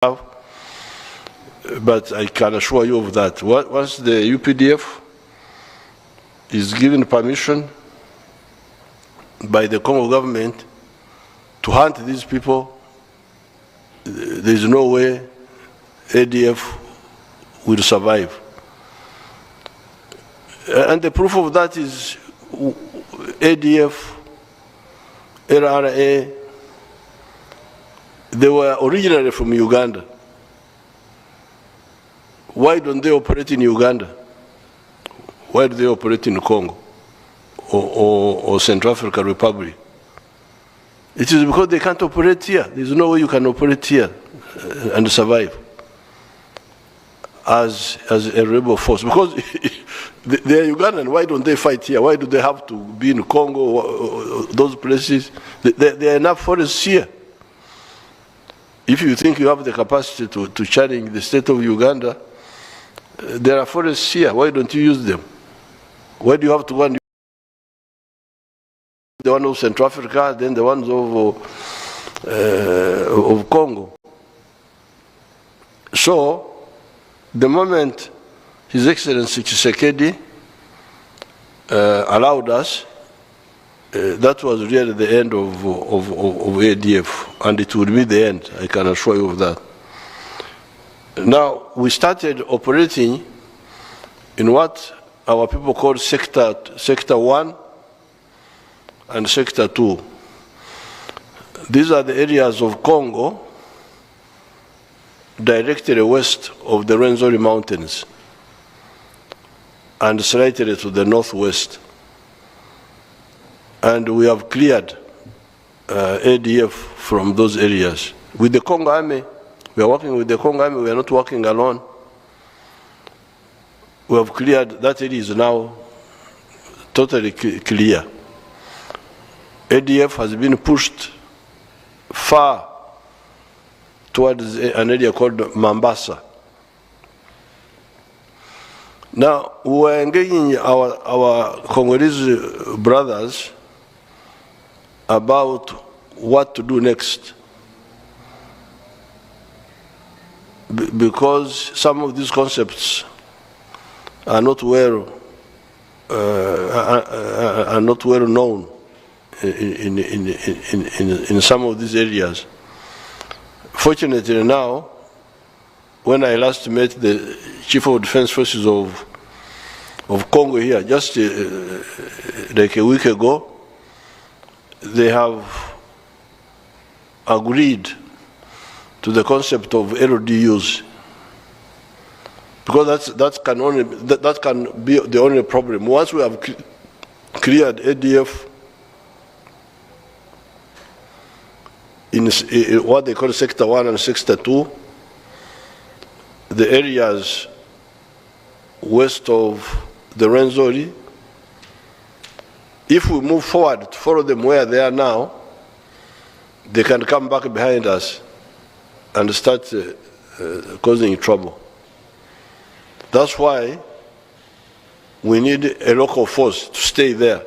have, but I can assure you of that. Once the UPDF is given permission by the Congo government to hunt these people, there is no way ADF will survive. And the proof of that is ADF, LRA, they were originally from Uganda. Why don't they operate in Uganda? Why do they operate in Congo or Central African Republic? It is because they can't operate here. There's no way you can operate here and survive as a rebel force. Because they are Ugandan, why don't they fight here? Why do they have to be in Congo, those places? There are enough forests here. If you think you have the capacity to challenge the state of Uganda, there are forests here. Why don't you use them? Why do you have to go and the one of Central Africa, then the ones of Congo? So, the moment His Excellency Tshisekedi allowed us, that was really the end of ADF, and it would be the end, I can assure you of that. Now, we started operating in what our people call Sector 1 and Sector 2. These are the areas of Congo directly west of the Rwenzori Mountains and slightly to the northwest. And we have cleared ADF from those areas. With the Congo Army, we are working with the Congo Army, we are not working alone. We have cleared, that area is now totally clear. ADF has been pushed far towards an area called Mambasa. Now, we are engaging our Congolese brothers about what to do next. Because some of these concepts are not well known in some of these areas. Fortunately now, when I last met the Chief of Defense Forces of Congo here, just like a week ago, they have agreed to the concept of LDUs, because that can be the only problem. Once we have cleared ADF in what they call Sector 1 and Sector 2, the areas west of the Rwenzori, if we move forward to follow them where they are now, they can come back behind us and start causing trouble. That's why we need a local force to stay there.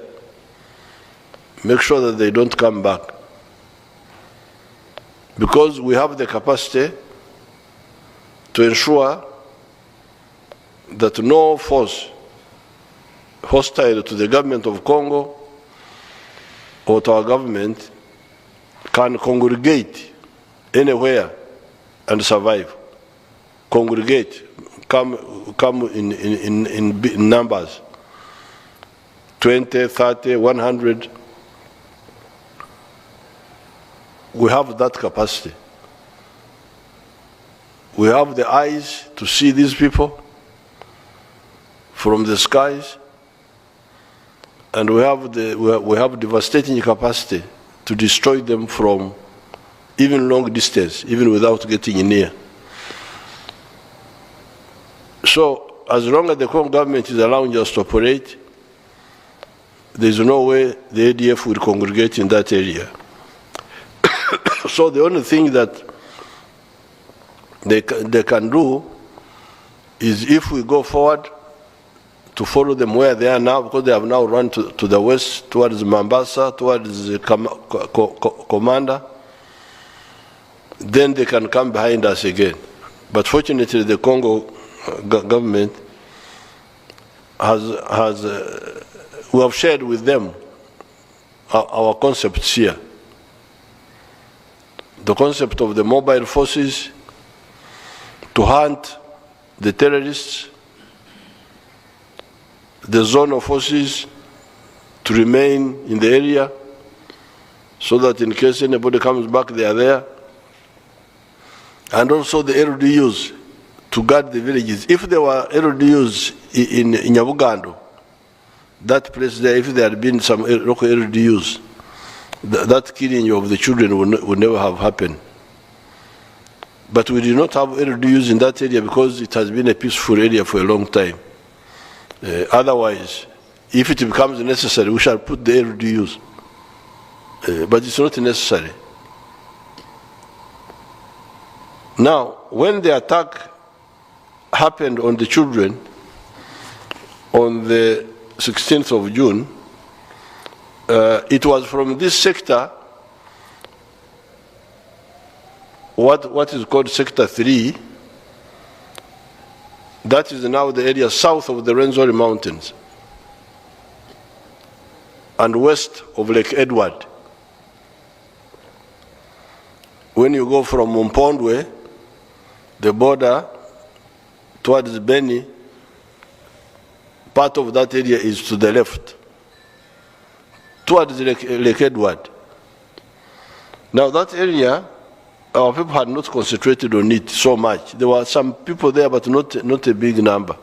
Make sure that they don't come back. Because we have the capacity to ensure that no force hostile to the government of Congo or to our government can congregate anywhere and survive. Congregate, come in numbers, 20, 30, 100. We have that capacity. We have the eyes to see these people from the skies, and we have devastating capacity to destroy them from even long distance, even without getting near. So, as long as the Congo government is allowing us to operate, there is no way the ADF will congregate in that area. So the only thing that they can do is, if we go forward to follow them where they are now, because they have now run to the west, towards Mambasa, towards Commander, then they can come behind us again. But fortunately, the Congo government we have shared with them our concepts here. The concept of the mobile forces to hunt the terrorists, the zone of forces to remain in the area so that in case anybody comes back, they are there. And also the LDUs to guard the villages. If there were LDUs in Nyabugando, that place there, if there had been some local LDUs, that killing of the children would never have happened. But we did not have LDUs in that area because it has been a peaceful area for a long time. Otherwise, if it becomes necessary, we shall put the LDUs. But it's not necessary. Now, when the attack happened on the children on the 16th of June, it was from this sector, what is called Sector 3, that is now the area south of the Rwenzori Mountains and west of Lake Edward. When you go from Mpondwe, the border towards Beni, part of that area is to the left, towards Lake Edward. Now that area, our people had not concentrated on it so much. There were some people there, but not a big number.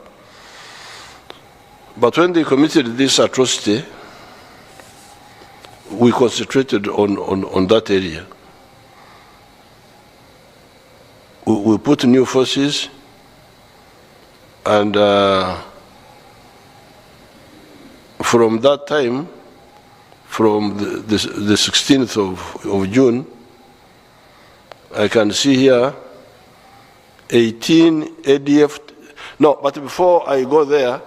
But when they committed this atrocity, we concentrated on that area. We put new forces, and from that time, from the 16th of June, I can see here 18 ADF. No, but before I go there,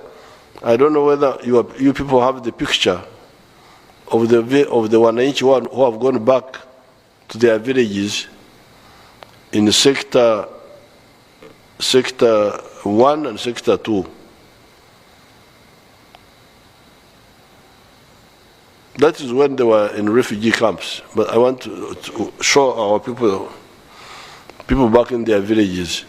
I don't know whether you people have the picture of the Wananchi who have gone back to their villages in Sector 1 and Sector 2. That is when they were in refugee camps. But I want to show our people back in their villages.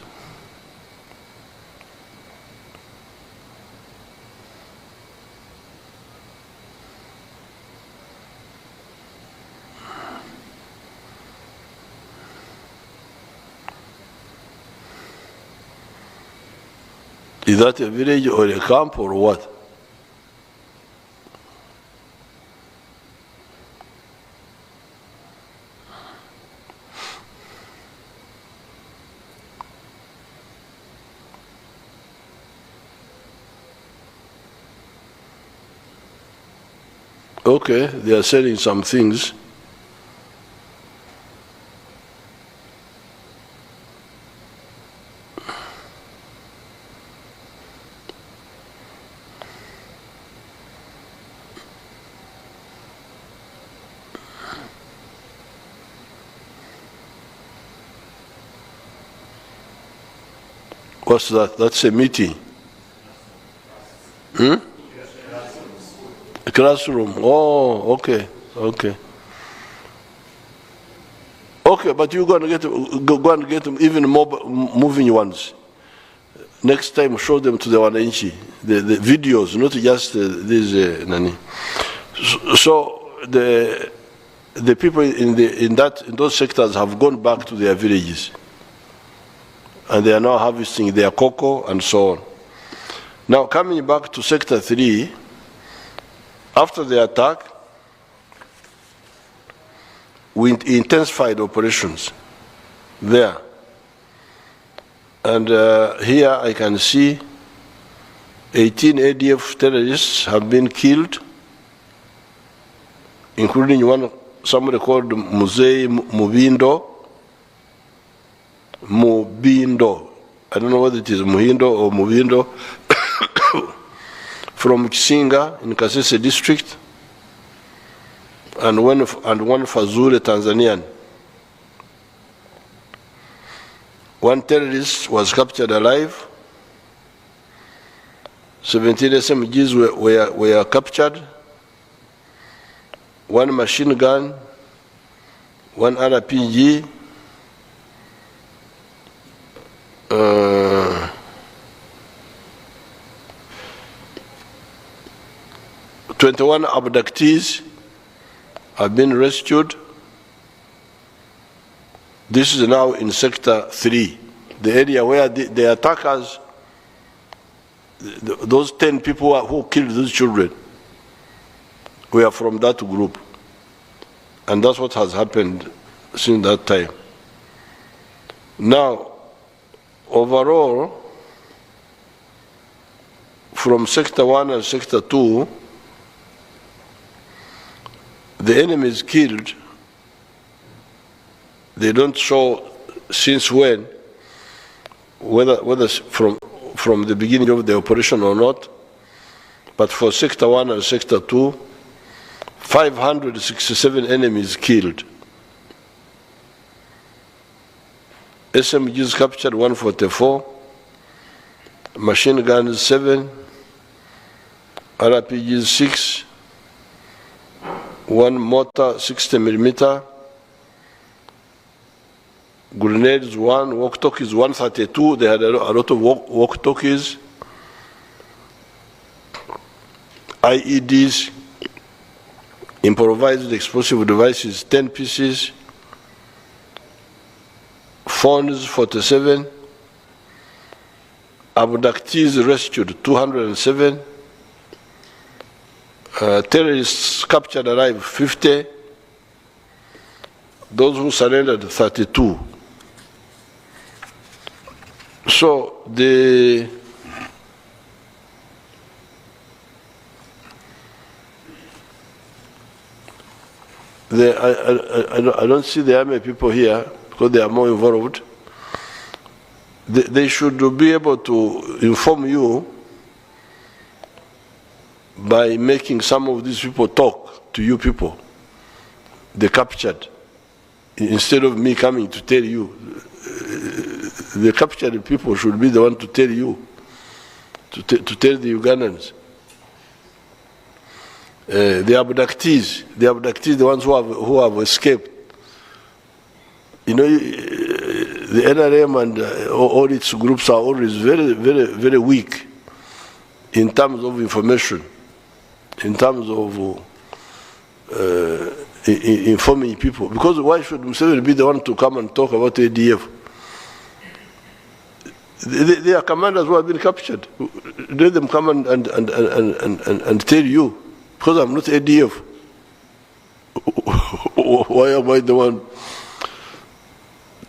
Is that a village or a camp or what? Okay, they are selling some things. What's that? That's a meeting. Hmm? A classroom. Oh, okay, okay. Okay, but you're going to get them even more moving ones. Next time, show them to the Wananchi, the videos, not just these nani. So the people in those sectors have gone back to their villages, and they are now harvesting their cocoa and so on. Now coming back to Sector 3, after the attack, we intensified operations there. And here I can see 18 ADF terrorists have been killed, including somebody called Muzei Mubindo. I don't know whether it is Muhindo or Mubindo, from Kisinga in Kasese district, and one Fazule Tanzanian. One terrorist was captured alive. 17 SMGs were captured. One machine gun, one RPG, 21 abductees have been rescued. This is now in Sector 3, the area where the attackers, those 10 people who killed those children, were from that group. And that's what has happened since that time. Now, overall, from Sector 1 and Sector 2, the enemy is killed. They don't show since when, whether from the beginning of the operation or not, but for Sector 1 and Sector 2, 567 enemies killed. SMGs captured 144, machine guns 7, RPGs 6, one mortar 60mm, grenades 1, walkie-talkies 132. They had a lot of walkie-talkies, IEDs, improvised explosive devices 10 pieces, phones 47, abductees rescued 207, terrorists captured alive 50, those who surrendered 32. So I don't see the army people here because they are more involved. They should be able to inform you by making some of these people talk to you people, the captured, instead of me coming to tell you. The captured people should be the one to tell you, to tell the Ugandans. The abductees, the ones who have escaped. You know, the NRM and all its groups are always very weak in terms of information, in terms of informing people. Because why should Museveni be the one to come and talk about ADF? They are commanders who have been captured. Let them come and tell you, because I'm not ADF. Why am I the one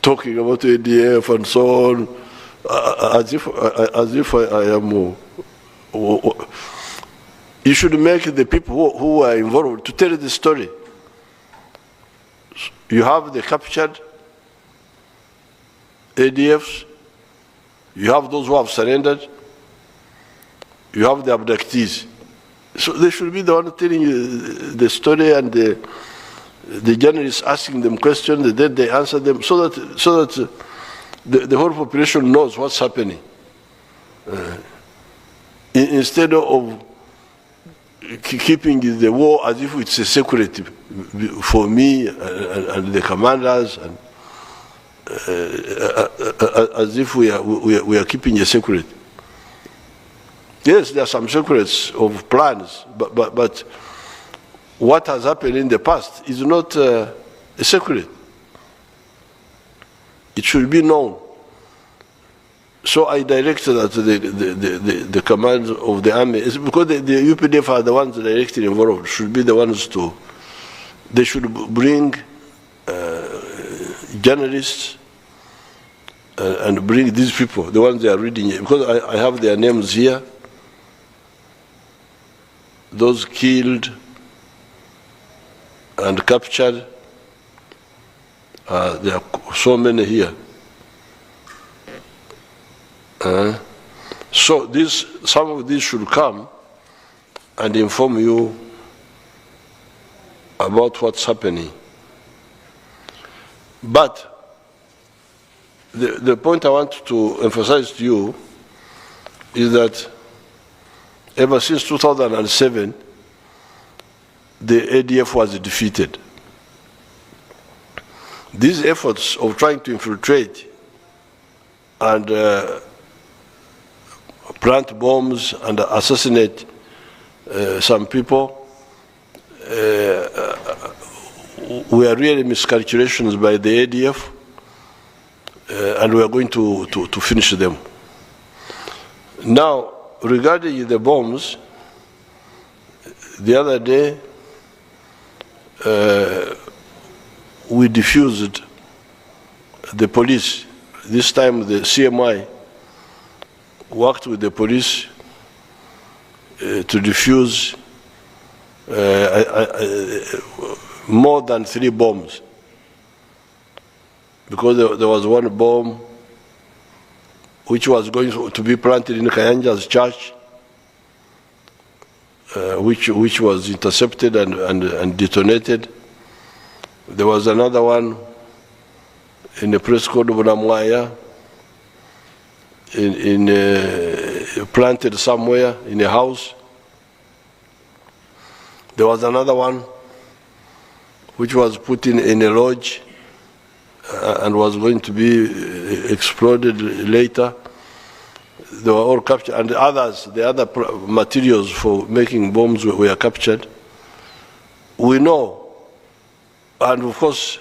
talking about ADF and so on, as if I am? You should make the people who are involved to tell the story. You have the captured ADFs. You have those who have surrendered. You have the abductees. So they should be the one telling you the story, and the journalists asking them questions, and then they answer them, so that the whole population knows what's happening. Instead of keeping the war as if it's a secret for me and the commanders, and as if we are keeping a secret. Yes, there are some secrets of plans, but what has happened in the past is not a secret. It should be known. So I directed that the command of the army, because the UPDF are the ones directly involved, should be the ones they should bring journalists and bring these people, the ones they are reading here, because I have their names here. Those killed and captured, there are so many here. So some of these should come and inform you about what's happening. But the point I want to emphasize to you is that ever since 2007, the ADF was defeated. These efforts of trying to infiltrate and plant bombs and assassinate some people were really miscalculations by the ADF, and we are going to finish them. Now, regarding the bombs, the other day we defused the police. This time the CMI worked with the police to defuse more than 3 bombs, because there was one bomb which was going to be planted in Kayanja's church, which was intercepted and detonated. There was another one in a place called Bunamwaya, planted somewhere in a house. There was another one which was put in a lodge and was going to be exploded later. They were all captured, and the other materials for making bombs were captured. We know, and of course,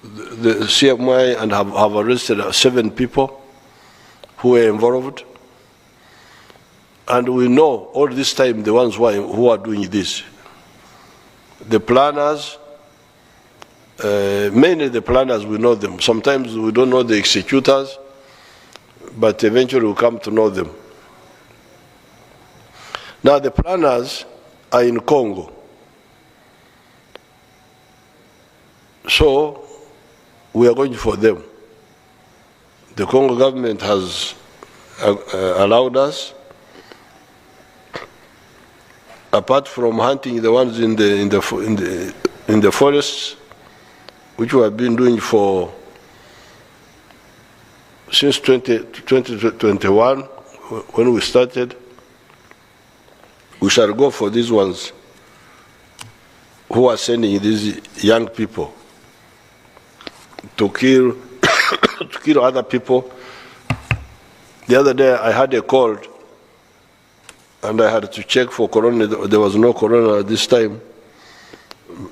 the CMI and have arrested 7 people who were involved. And we know all this time the ones who are doing this. The planners, mainly the planners, we know them. Sometimes we don't know the executors, but eventually we come to know them. Now the planners are in Congo. So we are going for them. The Congo government has allowed us, apart from hunting the ones in the forests, which we have been doing since 2021, when we started. We shall go for these ones who are sending these young people to kill other people. The other day I had a cold and I had to check for corona. There was no corona at this time,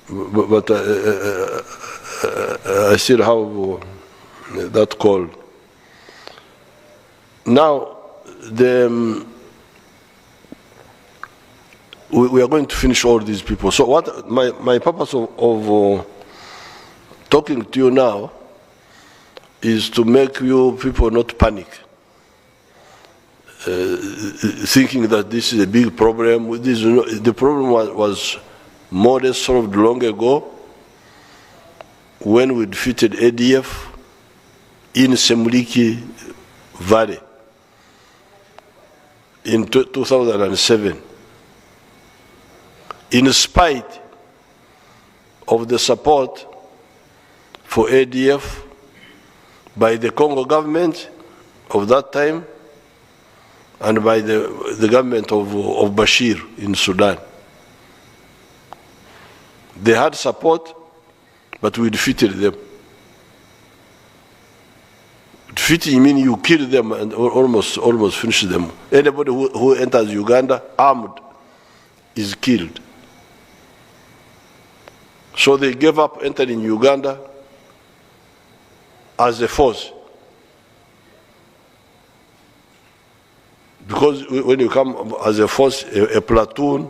but I still have that cold. Now, we are going to finish all these people. So what my purpose of talking to you now is to make you people not panic, thinking that this is a big problem. The problem was more or less solved long ago when we defeated ADF in Semuliki Valley in 2007. In spite of the support for ADF by the Congo government of that time and by the government of Bashir in Sudan. They had support, but we defeated them. Defeating means you kill them and almost finish them. Anybody who enters Uganda armed is killed. So they gave up entering Uganda as a force. Because when you come as a force, a platoon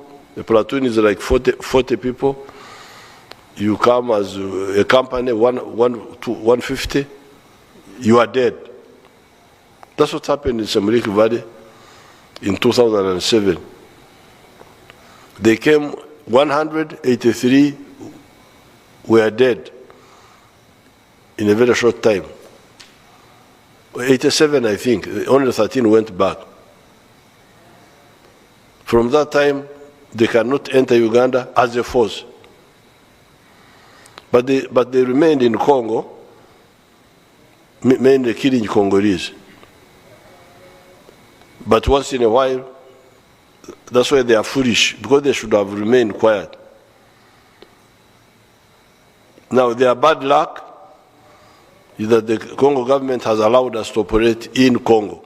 is like 40 people. You come as a company, 150, you are dead. That's what happened in Semuliki Valley in 2007. They came, 183 were dead in a very short time. 87, I think, only 13 went back. From that time, they cannot enter Uganda as a force. But they remained in Congo mainly killing Congolese. But once in a while, that's why they are foolish, because they should have remained quiet. Now, their bad luck is that the Congo government has allowed us to operate in Congo.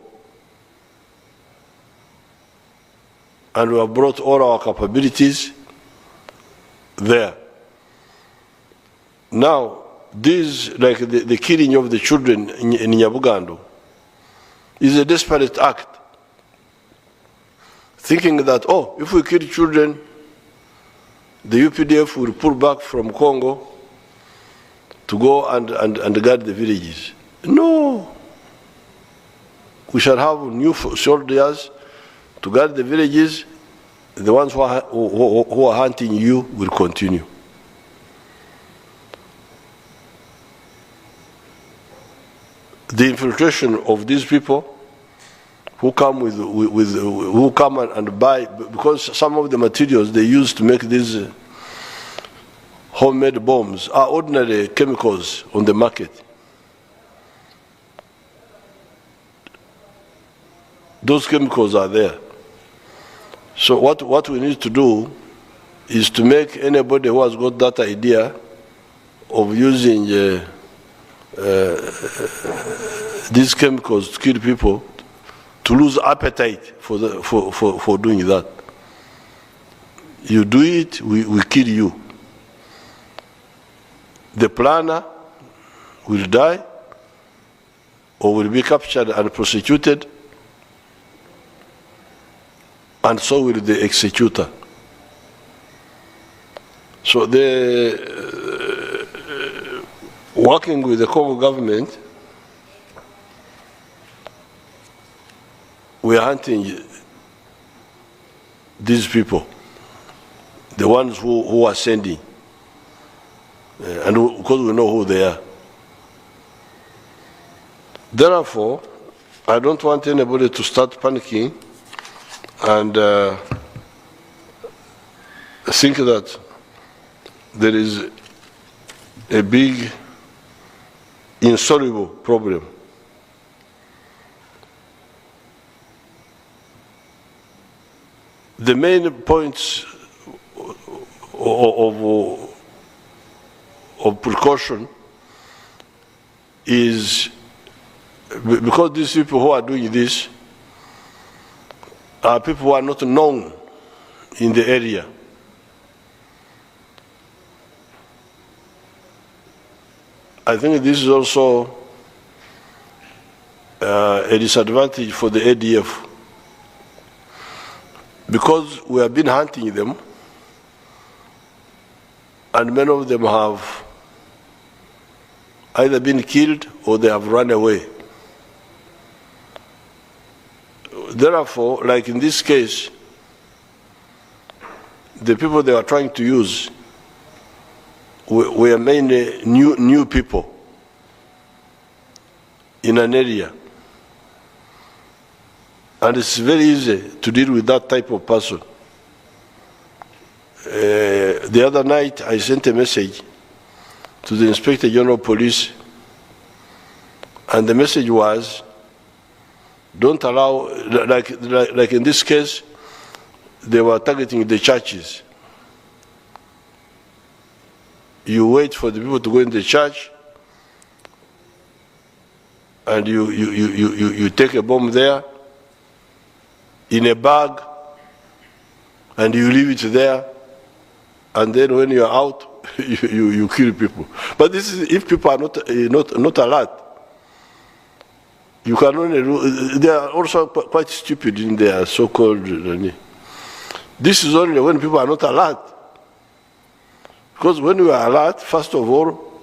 And we have brought all our capabilities there. Now, this, like the killing of the children in Nyabugando, is a desperate act. Thinking that, oh, if we kill children, the UPDF will pull back from Congo to go and guard the villages. No. We shall have new soldiers to guard the villages. The ones who are hunting you will continue. The infiltration of these people who come who come and buy, because some of the materials they use to make these homemade bombs are ordinary chemicals on the market. Those chemicals are there. So what we need to do is to make anybody who has got that idea of using these chemicals to kill people to lose appetite for doing that. You do it, we kill you. The planner will die or will be captured and prosecuted, and so will the executor. So working with the Congo government, we are hunting these people, the ones who are sending, and because we know who they are. Therefore, I don't want anybody to start panicking and think that there is a big, insoluble problem. The main points of precaution is because these people who are doing this are people who are not known in the area. I think this is also a disadvantage for the ADF, because we have been hunting them, and many of them have either been killed or they have run away. Therefore, like in this case, the people they were trying to use were mainly new people in an area. And it's very easy to deal with that type of person. The other night, I sent a message to the Inspector General of Police, and the message was, don't allow, like in this case, they were targeting the churches. You wait for the people to go in the church, and you take a bomb there in a bag, and you leave it there, and then when you are out, you kill people. But this is if people are not alert. You can only, they are also quite stupid in their so-called. This is only when people are not alert. Because when we are alert, first of all,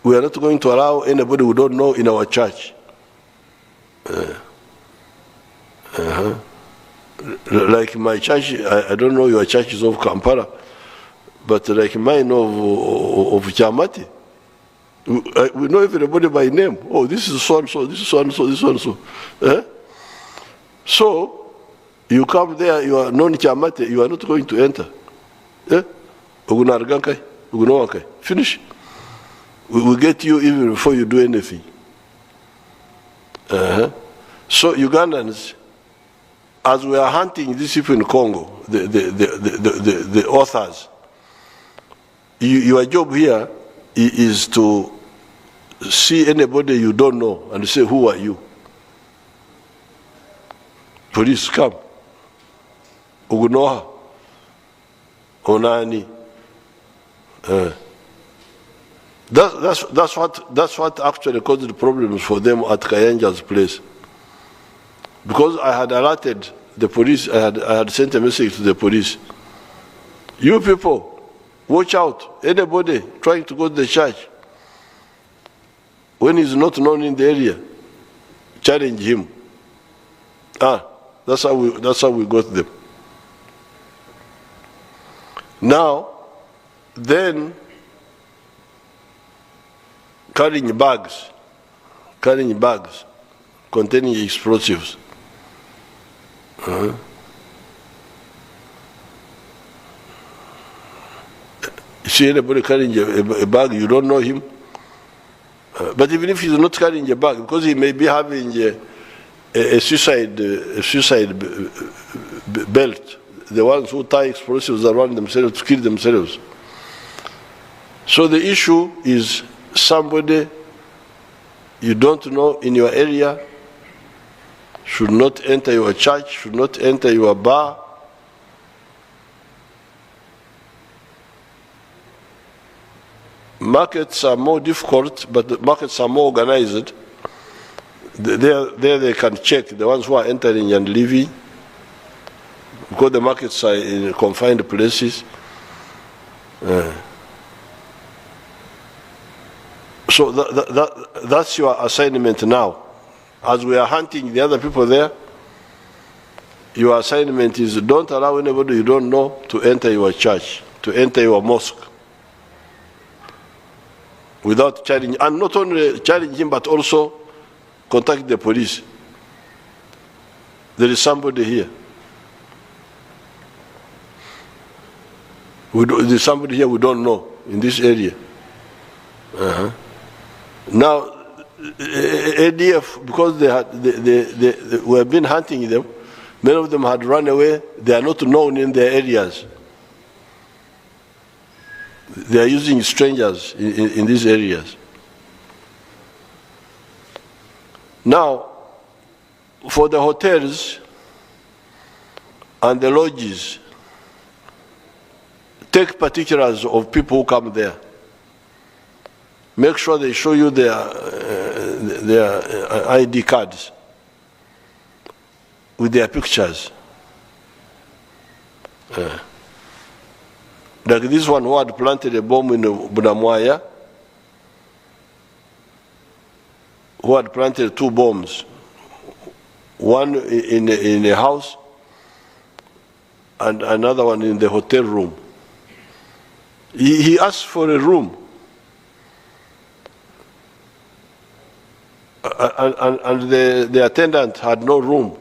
we are not going to allow anybody we don't know in our church. Like my church, I don't know your churches of Kampala, but like mine of Chamati, we know everybody by name. Oh, this is so and so, this is so and so, this is so and so. So, you come there, you are non-Chamati, you are not going to enter. Finish. We will get you even before you do anything. So Ugandans, as we are hunting these people in Congo, the authors, your job here is to see anybody you don't know and say, who are you? Police, come. Ugunoha. Onani. That's what actually caused the problems for them at Kayanja's place. Because I had alerted the police, I had sent a message to the police. You people, watch out. Anybody trying to go to the church, when he's not known in the area, challenge him. That's how we got them. Now, then, carrying bags containing explosives. You see anybody carrying a bag, you don't know him. But even if he's not carrying a bag, because he may be having a suicide belt, the ones who tie explosives around themselves to kill themselves. So the issue is somebody you don't know in your area should not enter your church, should not enter your bar. Markets are more difficult, but the markets are more organized. There they can check the ones who are entering and leaving, because the markets are in confined places. So that's your assignment now. As we are hunting the other people there, your assignment is don't allow anybody you don't know to enter your church, to enter your mosque, without challenging, and not only challenging, but also contact the police. There is somebody here. There's somebody here we don't know in this area. Now, ADF, because we have been hunting them, many of them had run away. They are not known in their areas. They are using strangers in these areas. Now, for the hotels and the lodges, take particulars of people who come there. Make sure they show you their ID cards with their pictures. Like this one who had planted a bomb in Bunamwaya, who had planted 2 bombs, one in a house and another one in the hotel room. He asked for a room. And the attendant had no room.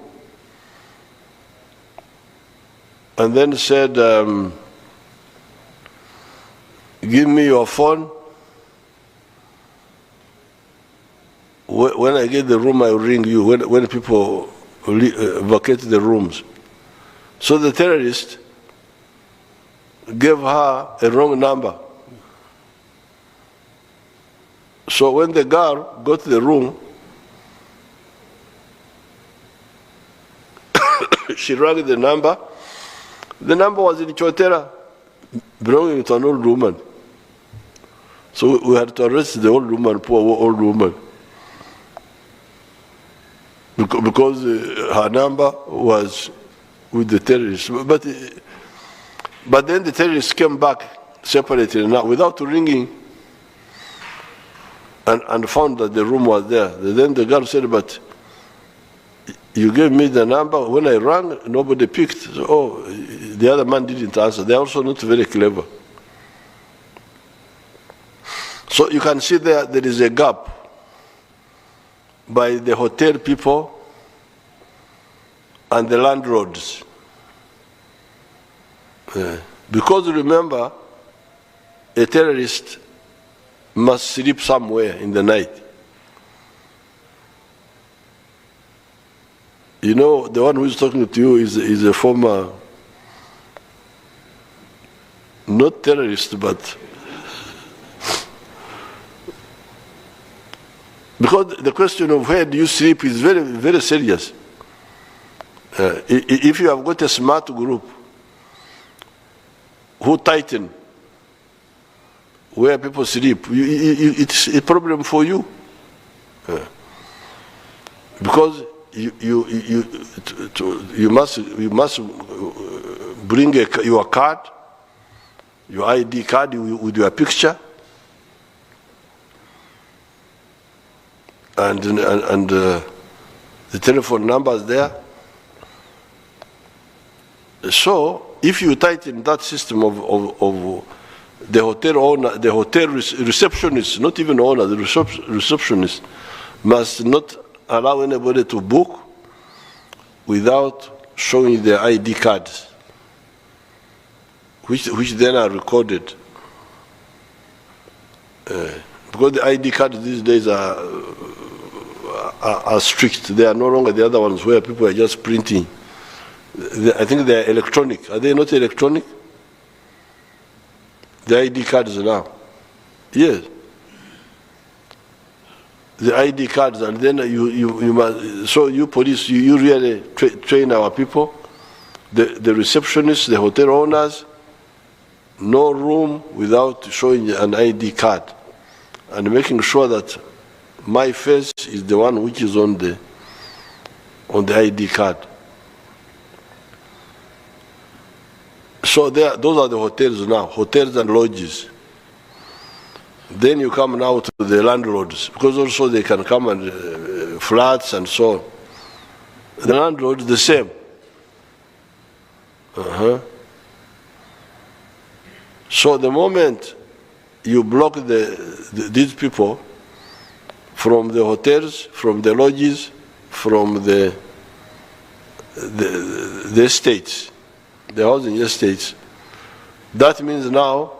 And then said, give me your phone. When I get the room, I'll ring you, when people vacate the rooms. So the terrorist gave her a wrong number. So when the girl got to the room, she rang the number. The number was in Chotera, belonging to an old woman. So we had to arrest the old woman, poor old woman, because her number was with the terrorists. But then the terrorists came back separately now without ringing, and found that the room was there. Then the girl said, but you gave me the number. When I rang, nobody picked. So, oh, the other man didn't answer. They're also not very clever. So you can see there is a gap by the hotel people and the landlords. Because remember, a terrorist must sleep somewhere in the night. You know, the one who is talking to you is a former, not terrorist, but because the question of where do you sleep is very, very serious. If you have got a smart group who tighten where people sleep, it's a problem for you. Because you must bring your card, your ID card with your picture, and the telephone numbers there. So if you tighten that system of the hotel owner, the hotel receptionist, not even owner, the receptionist must not allow anybody to book without showing their ID cards, which then are recorded. Because the ID cards these days are strict. They are no longer the other ones where people are just printing. I think they are electronic. Are they not electronic? The ID cards now. Yes. The ID cards, and then you must, so you police, you really train our people, the receptionists, the hotel owners, no room without showing an ID card, and making sure that my face is the one which is on the ID card. So those are the hotels now, hotels and lodges. Then you come now to the landlords, because also they can come and flats and so on. The landlords the same. So the moment you block these people from the hotels, from the lodges, from the estates, the housing estates, that means now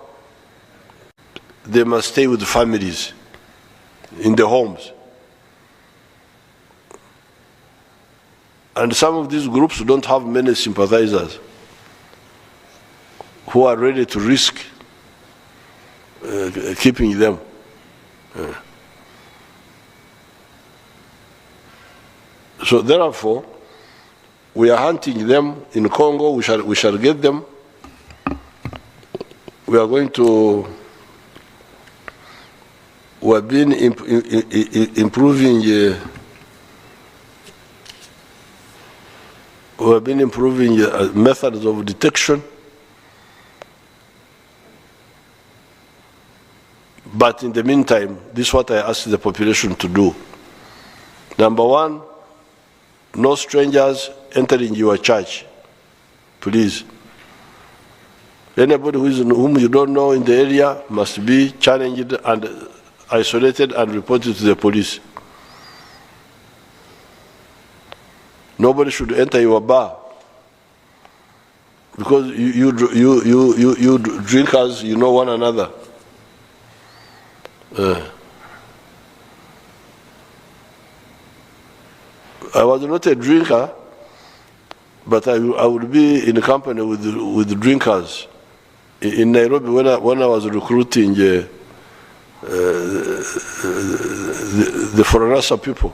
they must stay with the families in the homes. And some of these groups don't have many sympathizers who are ready to risk keeping them. So therefore, we are hunting them in Congo. We shall get them. We are going to. We have been improving. We have been improving methods of detection. But in the meantime, this is what I ask the population to do. Number one, no strangers entering your church, please. Anybody whom you don't know in the area must be challenged and isolated and reported to the police. Nobody should enter your bar, because you drinkers, you know one another. I was not a drinker, but I would be in company with drinkers. In Nairobi, when I was recruiting the Foranasa people,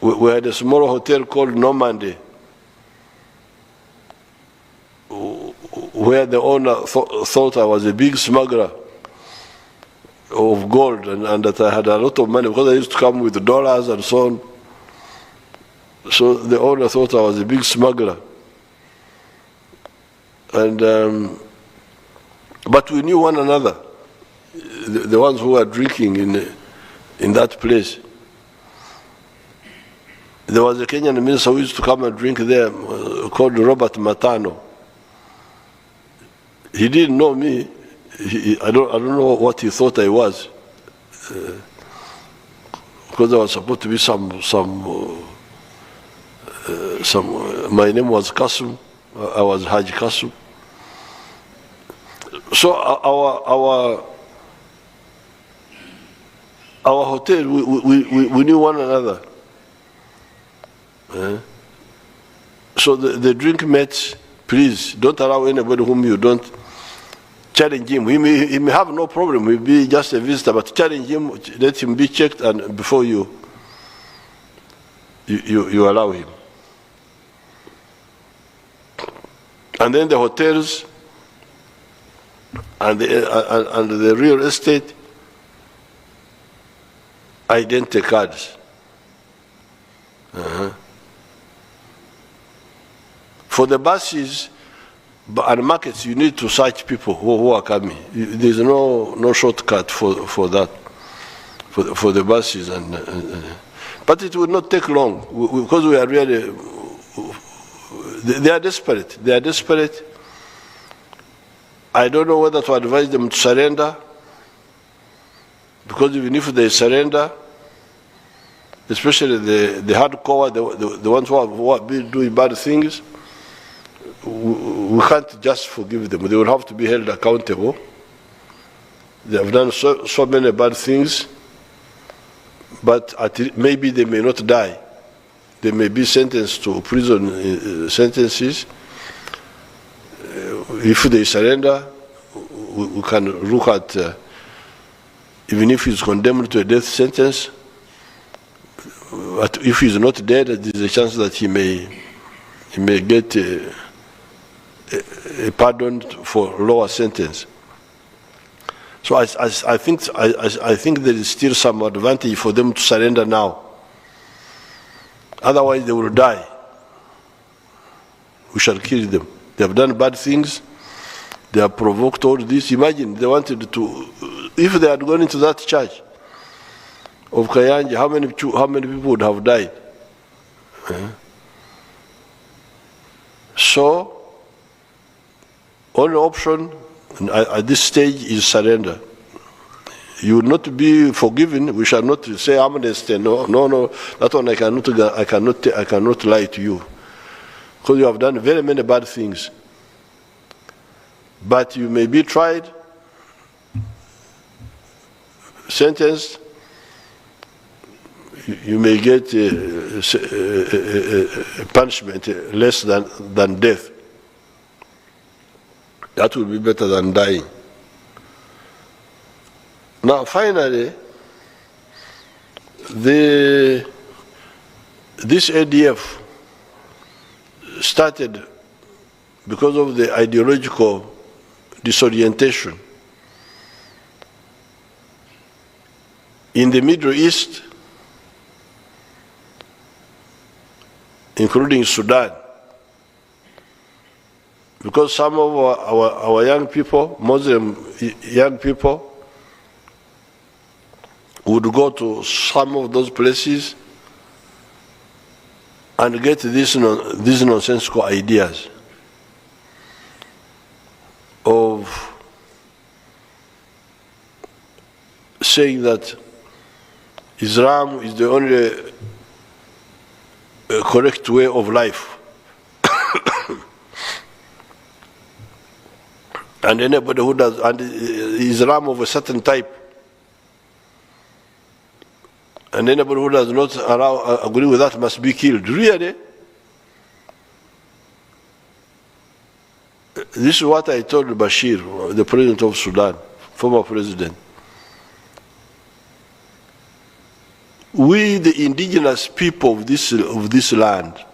we had a small hotel called Normandy, where the owner thought I was a big smuggler of gold, and that I had a lot of money, because I used to come with dollars and so on. So the owner thought I was a big smuggler. And but we knew one another, the ones who were drinking in that place. There was a Kenyan minister who used to come and drink there, called Robert Matano. He didn't know me. I don't know what he thought I was, because I was supposed to be some. My name was Kasum. I was Haji Kasum. So Our hotel, we knew one another. So the drink mates, please don't allow anybody whom you don't challenge him. He may have no problem, he may be just a visitor, but challenge him, let him be checked, and before you allow him. And then the hotels and the real estate, identity cards. For the buses and markets, you need to search people who are coming. There's no shortcut for that, for the buses. But it will not take long, because we are really, they are desperate. They are desperate. I don't know whether to advise them to surrender, because even if they surrender, especially the hardcore, the ones who have been doing bad things, we can't just forgive them. They will have to be held accountable. They have done so many bad things, but maybe they may not die. They may be sentenced to prison sentences. If they surrender, we can look at, even if he's condemned to a death sentence, but if he's not dead, there's a chance that he may get a pardon for lower sentence. So I think there is still some advantage for them to surrender now. Otherwise, they will die. We shall kill them. They have done bad things. They have provoked all this. Imagine they wanted to, if they had gone into that church of Kayanja, how many people would have died? So, only option at this stage is surrender. You will not be forgiven. We shall not say amnesty. No. That one I cannot lie to you, because you have done very many bad things. But you may be tried, sentenced. You may get a punishment less than death. That will be better than dying. Now, finally, this ADF started because of the ideological disorientation. In the Middle East, including Sudan, because some of our young people, Muslim young people, would go to some of those places and get these nonsensical ideas of saying that Islam is the only correct way of life. And anybody who does, and Islam of a certain type, and anybody who does not agree with that must be killed. Really? This is what I told Bashir, the president of Sudan, former president. We, the indigenous people of this land,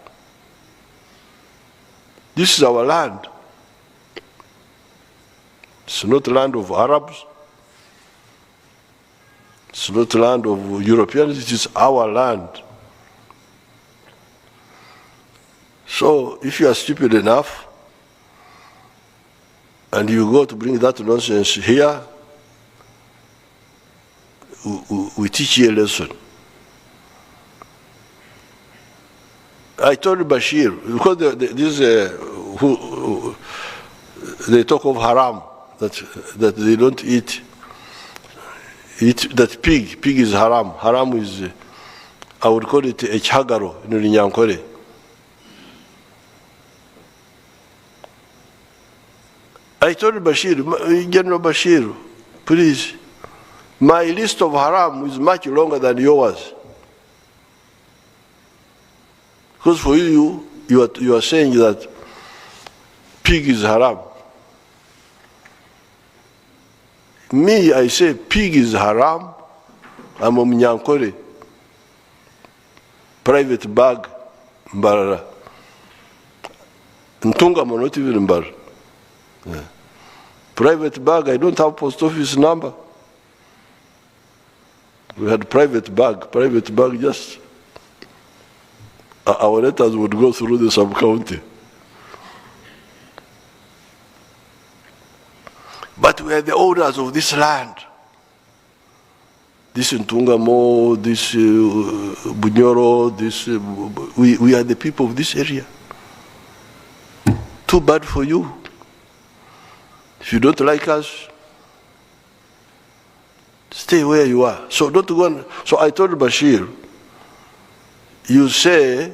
this is our land. It's not the land of Arabs. It's not the land of Europeans. It is our land. So if you are stupid enough and you go to bring that nonsense here, we teach you a lesson. I told Bashir, because they talk of haram, that they don't eat that pig. Pig is haram. Haram is, I would call it a chagaro in Nyankore. I told Bashir, General Bashir, please, My list of haram is much longer than yours. Because for you are saying that pig is haram. Me, I say pig is haram. I'm a Mnyankore. Private bag, Mbarara. Ntunga, I'm not even Mbar. Yeah. Private bag, I don't have post office number. We had private bag just, our letters would go through the sub-county. But we are the owners of this land. This Ntungamo, this Bunyoro, we are the people of this area. Too bad for you. If you don't like us, stay where you are. So don't go on. So I told Bashir, you say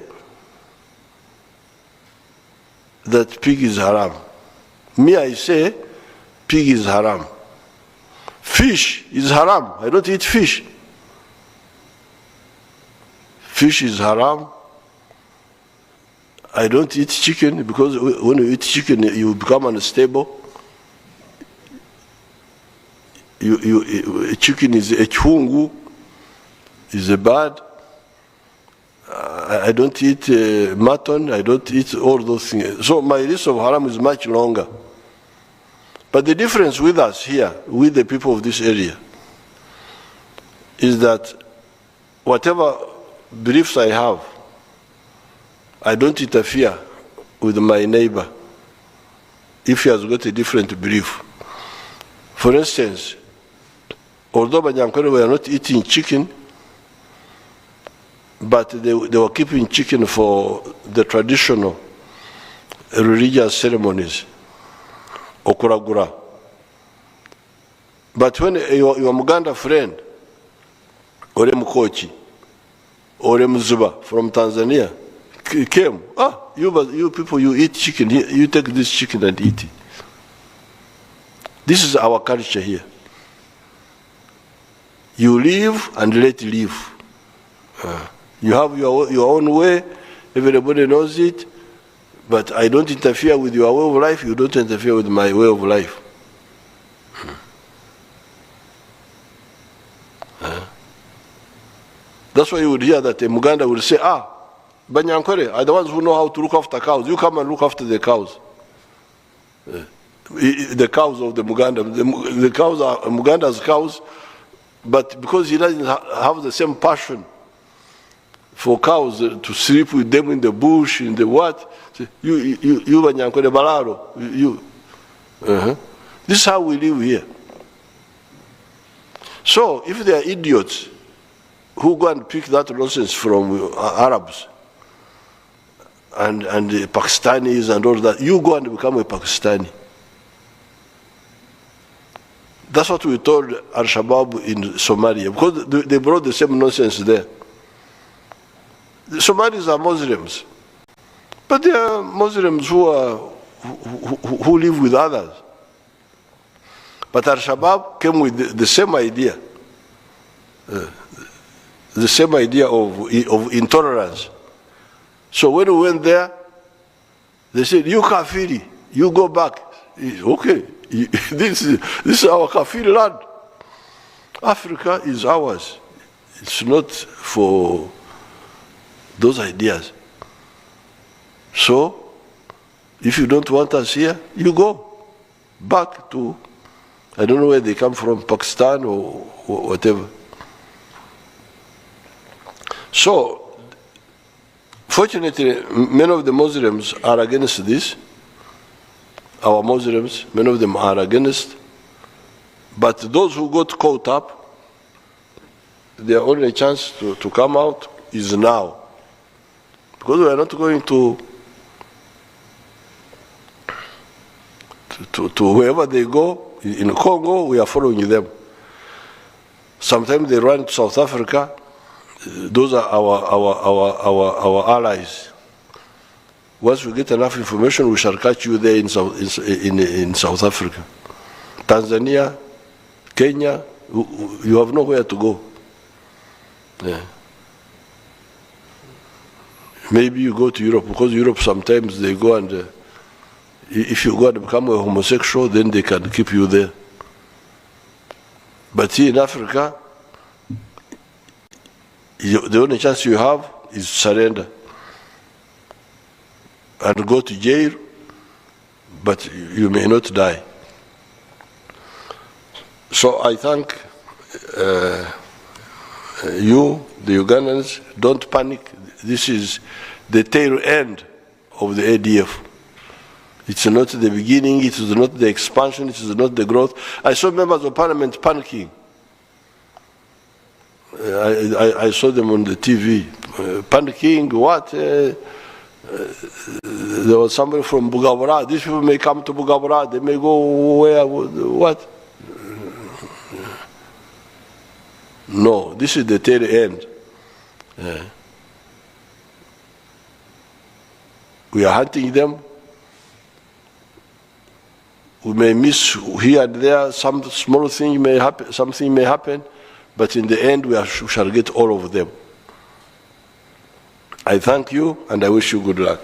that pig is haram. Me, I say pig is haram. Fish is haram. I don't eat fish. Fish is haram. I don't eat chicken because when you eat chicken, you become unstable. Chicken is a chungu, is a bad. I don't eat mutton. I don't eat all those things. So my list of haram is much longer. But the difference with us here, with the people of this area, is that whatever beliefs I have, I don't interfere with my neighbor if he has got a different belief. For instance, although Banyankore were not eating chicken, but they were keeping chicken for the traditional religious ceremonies, Okuragura. But when your Muganda friend, Ore Mukochi, Ore Mzuba from Tanzania, came, you people, you eat chicken, you take this chicken and eat it. This is our culture here. You live and let live. You have your own way, everybody knows it, but I don't interfere with your way of life, you don't interfere with my way of life. That's why you would hear that a Muganda would say, Banyankore are the ones who know how to look after cows. You come and look after the cows. The cows of the Muganda. The cows are Muganda's cows, but because he doesn't have the same passion for cows to sleep with them in the bush, in the what, you Banyankore Balaro, This is how we live here. So if they are idiots who go and pick that nonsense from Arabs and the Pakistanis and all that, you go and become a Pakistani. That's what we told Al-Shabaab in Somalia, because they brought the same nonsense there. The Somalis are Muslims, but they are Muslims who live with others. But Al-Shabaab came with the same idea, of intolerance. So when we went there, they said, you Kafiri, you go back. Okay, this is our Kafiri land. Africa is ours. It's not for those ideas. So, if you don't want us here, you go back to, I don't know where they come from, Pakistan or whatever. So, fortunately, many of the Muslims are against this. Our Muslims, many of them are against. But those who got caught up, their only chance to come out is now. Because we are not going to wherever they go. In Congo, we are following them. Sometimes they run to South Africa. Those are our allies. Once we get enough information, we shall catch you there in South Africa. Tanzania, Kenya, you have nowhere to go. Yeah. Maybe you go to Europe, because Europe sometimes they go and if you go and become a homosexual, then they can keep you there. But here in Africa, the only chance you have is surrender and go to jail, but you may not die. So I thank you, the Ugandans. Don't panic. This is the tail end of the ADF. It's not the beginning, it is not the expansion, it is not the growth. I saw members of parliament panicking. I saw them on the TV, panicking, what? There was somebody from Bugabura. These people may come to Bugabura, they may go where, what? No, this is the tail end. We are hunting them. We may miss here and there, some small thing may happen, something may happen, but in the end we shall get all of them. I thank you and I wish you good luck.